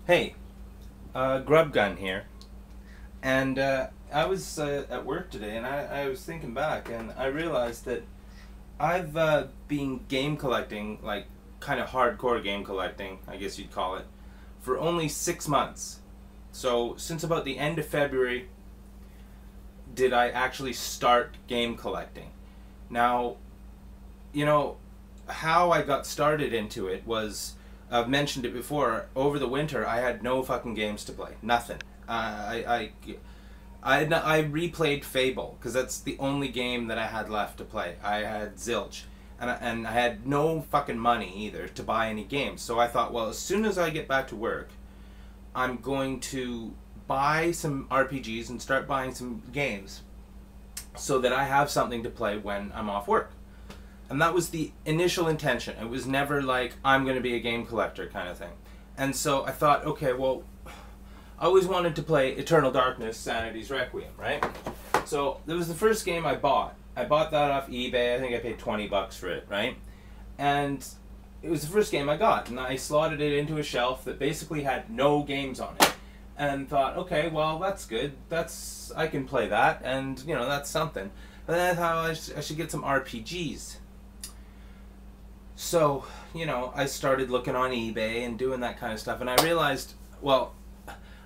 Hey, Grub Gun here. And I was at work today and I was thinking back and I realized that I've been game collecting, like kind of hardcore game collecting, I guess you'd call it, for only 6 months. So, since about the end of February, did I actually start game collecting. Now, you know, how I got started into it was, I've mentioned it before. Over the winter, I had no fucking games to play. Nothing. I replayed Fable because that's the only game that I had left to play. I had zilch, and I had no fucking money either to buy any games. So I thought, well, as soon as I get back to work, I'm going to buy some RPGs and start buying some games so that I have something to play when I'm off work. And that was the initial intention. It was never like, I'm going to be a game collector kind of thing. And so I thought, okay, well, I always wanted to play Eternal Darkness, Sanity's Requiem, right? So that was the first game I bought. I bought that off eBay. I think I paid $20 for it, right? And it was the first game I got. And I slotted it into a shelf that basically had no games on it. And thought, okay, well, that's good. I can play that, and, you know, that's something. But then I thought I should get some RPGs. So, you know, I started looking on eBay and doing that kind of stuff, and I realized, well,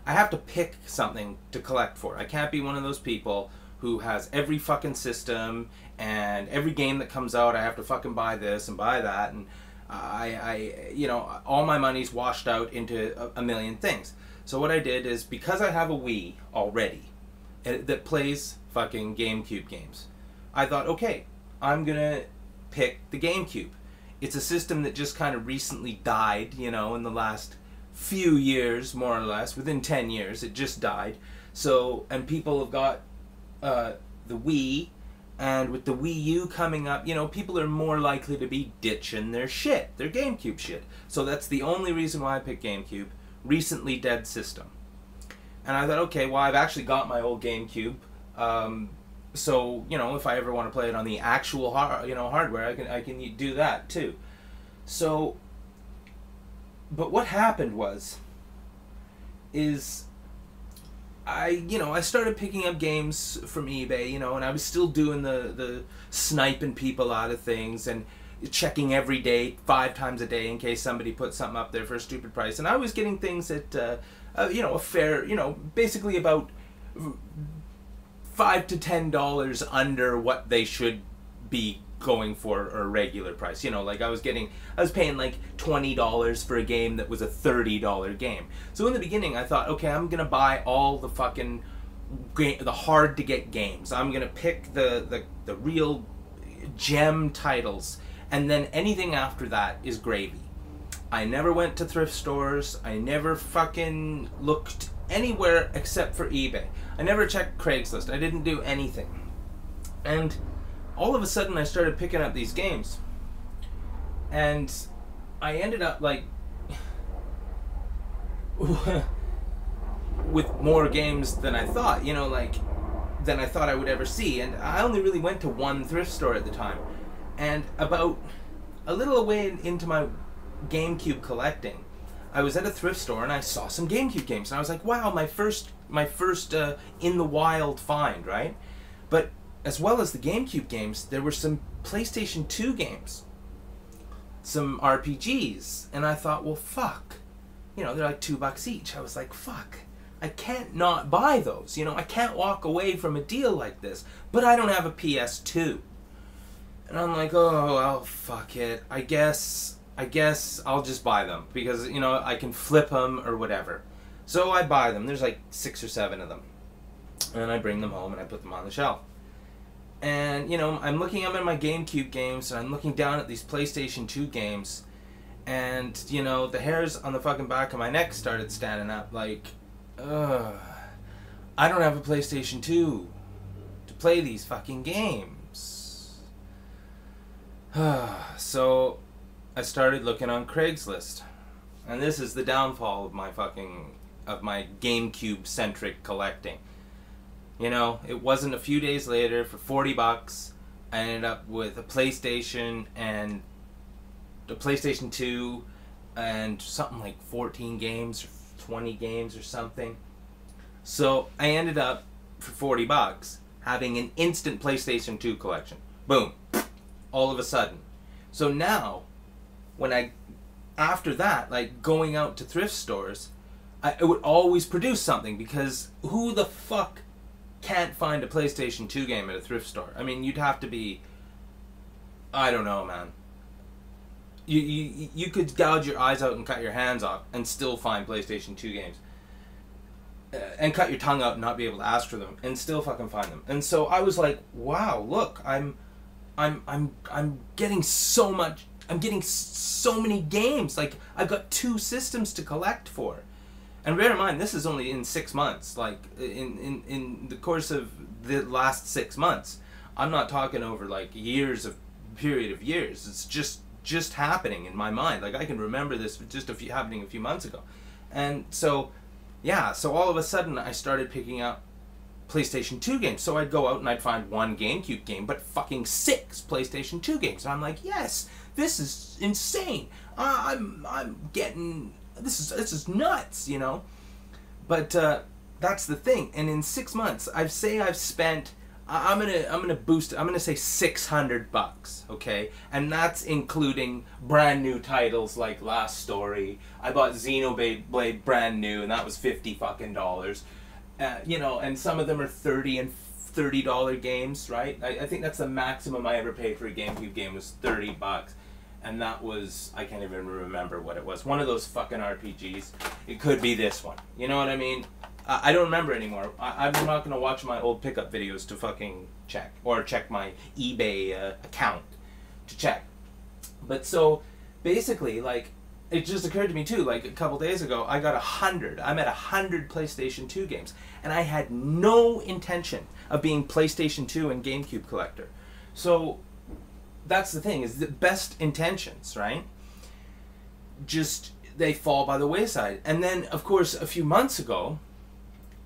I have to pick something to collect for. I can't be one of those people who has every fucking system and every game that comes out, I have to fucking buy this and buy that, and you know, all my money's washed out into a million things. So what I did is, because I have a Wii already that plays fucking GameCube games, I thought, okay, I'm gonna pick the GameCube. It's a system that just kind of recently died, you know, in the last few years, more or less, within 10 years, it just died. So, and people have got the Wii, and with the Wii U coming up, you know, people are more likely to be ditching their shit, their GameCube shit. So that's the only reason why I picked GameCube. Recently dead system. And I thought, okay, well, I've actually got my old GameCube, so, you know, if I ever want to play it on the actual hardware, I can do that too. So, but what happened is I started picking up games from eBay, you know, and I was still doing the sniping people out of things and checking every day, 5 times a day, in case somebody put something up there for a stupid price. And I was getting things at, you know, a fair, you know, basically about $5 to $10 under what they should be going for a regular price. You know, like I was paying like $20 for a game that was a $30 game. So in the beginning I thought, okay, I'm gonna buy all the fucking the hard to get games. I'm gonna pick the real gem titles, and then anything after that is gravy. I never went to thrift stores. I never fucking looked anywhere except for eBay. I never checked Craigslist. I didn't do anything. And all of a sudden I started picking up these games. And I ended up like with more games than I thought, you know, like than I thought I would ever see. And I only really went to one thrift store at the time. And about a little away into my GameCube collecting, I was at a thrift store and I saw some GameCube games, and I was like, wow, my first in the wild find, right? But as well as the GameCube games, there were some PlayStation 2 games, some RPGs, and I thought, well, fuck, you know, they're like $2 each. I was like, fuck, I can't not buy those, you know, I can't walk away from a deal like this, but I don't have a PS2. And I'm like, oh, well, fuck it. I guess I'll just buy them because, you know, I can flip them or whatever. So I buy them. There's like 6 or 7 of them. And I bring them home and I put them on the shelf. And, you know, I'm looking up at my GameCube games and I'm looking down at these PlayStation 2 games. And, you know, the hairs on the fucking back of my neck started standing up like, ugh, I don't have a PlayStation 2 to play these fucking games. So I started looking on Craigslist, and this is the downfall of my GameCube centric collecting. You know, it wasn't a few days later, for $40 I ended up with a PlayStation the PlayStation 2 and something like 14 games, 20 games or something. So I ended up for $40 having an instant PlayStation 2 collection. Boom. All of a sudden. So now, after that, like going out to thrift stores, I would always produce something, because who the fuck can't find a PlayStation 2 game at a thrift store? I mean, you'd have to be, I don't know, man. You could gouge your eyes out and cut your hands off and still find PlayStation 2 games. And cut your tongue out and not be able to ask for them and still fucking find them. And so I was like, wow, look, I'm getting so much, I'm getting so many games. Like, I've got 2 systems to collect for. And bear in mind, this is only in 6 months. Like, in the course of the last 6 months. I'm not talking over like years of period of years. It's just happening in my mind. Like, I can remember this just happening a few months ago. And so, yeah, so all of a sudden I started picking up PlayStation 2 games. So I'd go out and I'd find 1 GameCube game, but fucking 6 PlayStation 2 games. And I'm like, yes, this is insane. I'm getting, this is nuts, you know. But that's the thing. And in 6 months, I've spent, I'm gonna boost it. I'm gonna say $600, okay, and that's including brand new titles like Last Story. I bought Xenoblade brand new, and that was $50 fucking dollars. You know, and some of them are $30 and $30 games, right? I think that's the maximum I ever paid for a GameCube game was $30, and that was, I can't even remember what it was. One of those fucking RPGs. It could be this one. You know what I mean? I don't remember anymore. I'm not going to watch my old pickup videos to fucking check. Or check my eBay account to check. But so, basically, like, it just occurred to me too, like a couple days ago, I'm at 100 PlayStation 2 games. And I had no intention of being PlayStation 2 and GameCube collector. So, that's the thing, is the best intentions, right? Just, they fall by the wayside. And then, of course, a few months ago,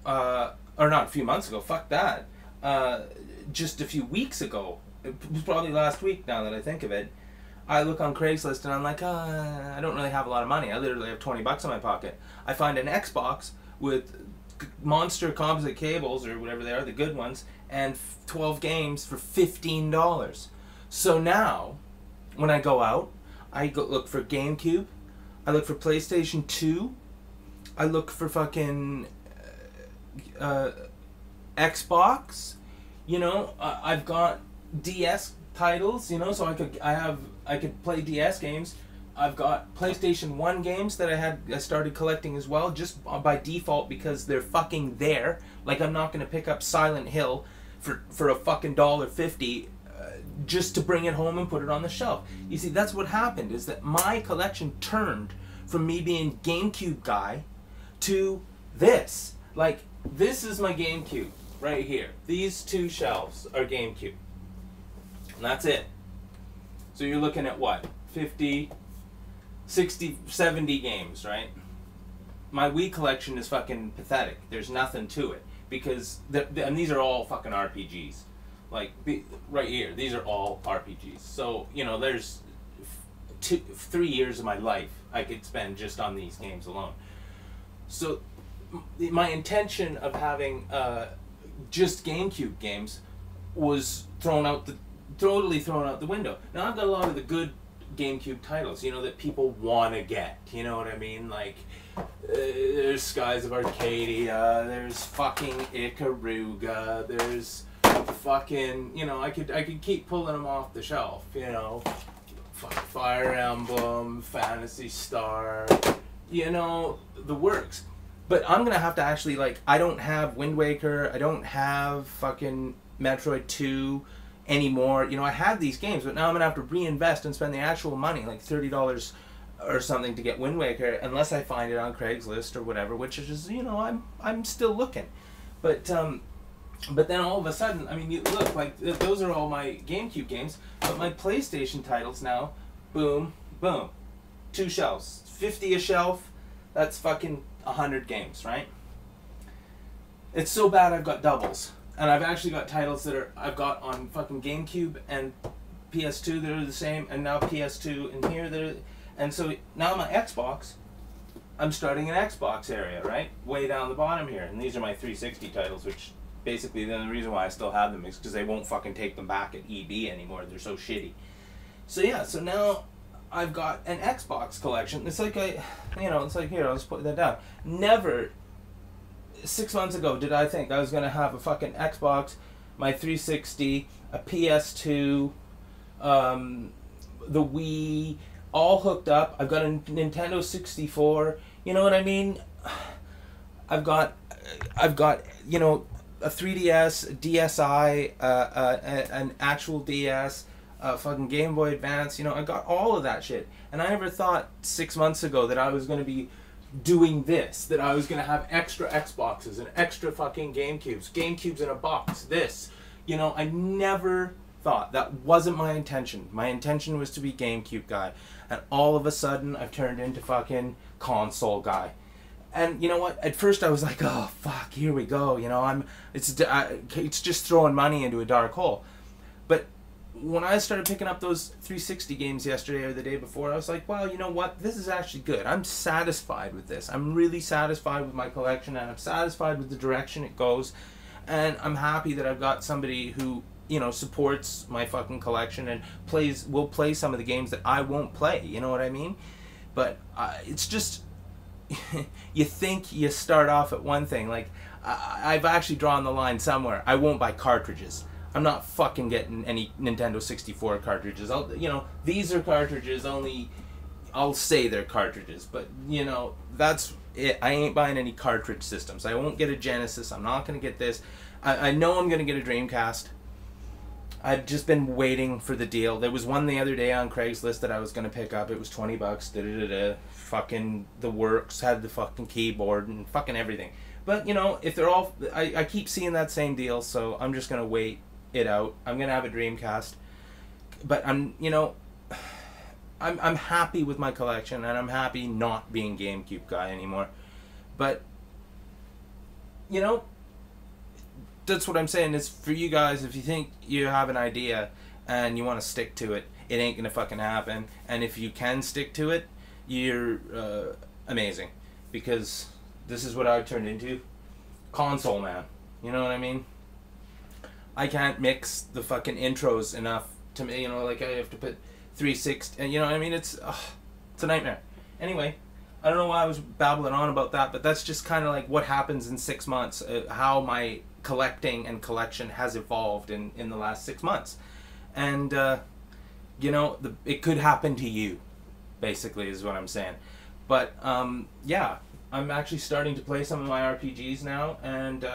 or not a few months ago, fuck that. Just a few weeks ago, it was probably last week now that I think of it, I look on Craigslist and I'm like, I don't really have a lot of money. I literally have $20 in my pocket. I find an Xbox with monster composite cables, or whatever they are, the good ones, and 12 games for $15. So now, when I go out, I go look for GameCube, I look for PlayStation 2, I look for fucking Xbox, you know. I've got DS titles, you know, so I could play DS games. I've got PlayStation 1 games that I started collecting as well, just by default, because they're fucking there. Like, I'm not gonna pick up Silent Hill for a fucking $1.50 just to bring it home and put it on the shelf. You see, that's what happened, is that my collection turned from me being GameCube guy to this. Like, this is my GameCube right here. These 2 shelves are GameCube. And that's it. So you're looking at what? 50, 60, 70 games, right? My Wii collection is fucking pathetic. There's nothing to it. Because, and these are all fucking RPGs. Like, right here, these are all RPGs. So, you know, there's 3 years of my life I could spend just on these games alone. So, my intention of having just GameCube games was totally thrown out the window. Now, I've got a lot of the good GameCube titles, you know, that people want to get. You know what I mean? Like, there's Skies of Arcadia, there's fucking Ikaruga, there's fucking, you know, I could keep pulling them off the shelf, you know. Fire Emblem, Phantasy Star, you know, the works. But I'm gonna have to actually, like, I don't have Wind Waker, I don't have fucking Metroid 2 anymore. You know, I have these games, but now I'm gonna have to reinvest and spend the actual money, like $30 or something, to get Wind Waker, unless I find it on Craigslist or whatever, which is just, you know, I'm still looking. But then all of a sudden, I mean, you look, like, those are all my GameCube games, but my PlayStation titles now, boom, boom, 2 shelves, 50 a shelf, that's fucking 100 games, right? It's so bad I've got doubles. And I've actually got titles that I've got on fucking GameCube and PS2 that are the same, and now PS2 in here, and so now my Xbox I'm starting an Xbox area, right? Way down the bottom here. And these are my 360 titles, which basically the only reason why I still have them is because they won't fucking take them back at EB anymore. They're so shitty. So yeah, so now I've got an Xbox collection. It's like it's like, here, I'll just put that down. Never, 6 months ago, did I think I was going to have a fucking Xbox, my 360, a PS2, the Wii, all hooked up. I've got a Nintendo 64. You know what I mean? I've got a 3DS, a DSi, an actual DS, fucking Game Boy Advance. I got all of that shit. And I never thought 6 months ago that I was going to be doing this, that I was going to have extra Xboxes and extra fucking GameCubes in a box, this. I never thought. That wasn't my intention. My intention was to be GameCube guy. And all of a sudden, I've turned into fucking console guy. And you know what? At first I was like, oh, fuck, here we go. It's just throwing money into a dark hole. But when I started picking up those 360 games yesterday or the day before, I was like, well, you know what? This is actually good. I'm satisfied with this. I'm really satisfied with my collection, and I'm satisfied with the direction it goes. And I'm happy that I've got somebody who, supports my fucking collection and will play some of the games that I won't play. You know what I mean? But it's just, you think you start off at one thing. Like, I've actually drawn the line somewhere. I won't buy cartridges. I'm not fucking getting any Nintendo 64 cartridges. These are cartridges only. I'll say they're cartridges, but that's it. I ain't buying any cartridge systems. I won't get a Genesis. I'm not gonna get this. I know I'm gonna get a Dreamcast. I've just been waiting for the deal. There was one the other day on Craigslist that I was gonna pick up. It was $20. Fucking the works, had the fucking keyboard and fucking everything. But if they're all, I keep seeing that same deal, so I'm just gonna wait it out. I'm gonna have a Dreamcast, but I'm happy with my collection, and I'm happy not being GameCube guy anymore. But that's what I'm saying is, for you guys, if you think you have an idea and you want to stick to it, it ain't gonna fucking happen. And if you can stick to it, you're amazing, because this is what I've turned into, console man. You know what I mean? I can't mix the fucking intros enough to me. Like, I have to put 360, and you know what I mean? It's a nightmare. Anyway, I don't know why I was babbling on about that, but that's just kind of like what happens in 6 months, how my collecting and collection has evolved in the last 6 months. And it could happen to you, basically, is what I'm saying. But yeah, I'm actually starting to play some of my RPGs now, and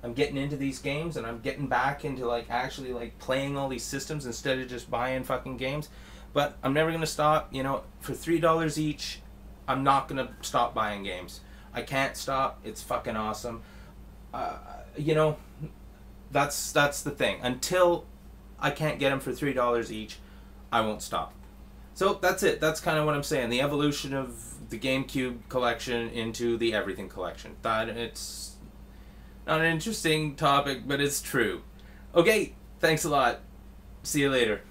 I'm getting into these games, and I'm getting back into actually playing all these systems instead of just buying fucking games. But I'm never gonna stop. For $3 each, I'm not gonna stop buying games. I can't stop. It's fucking awesome. That's the thing. Until I can't get them for $3 each, I won't stop. So that's it. That's kind of what I'm saying. The evolution of the GameCube collection into the everything collection. It's not an interesting topic, but it's true. Okay, thanks a lot. See you later.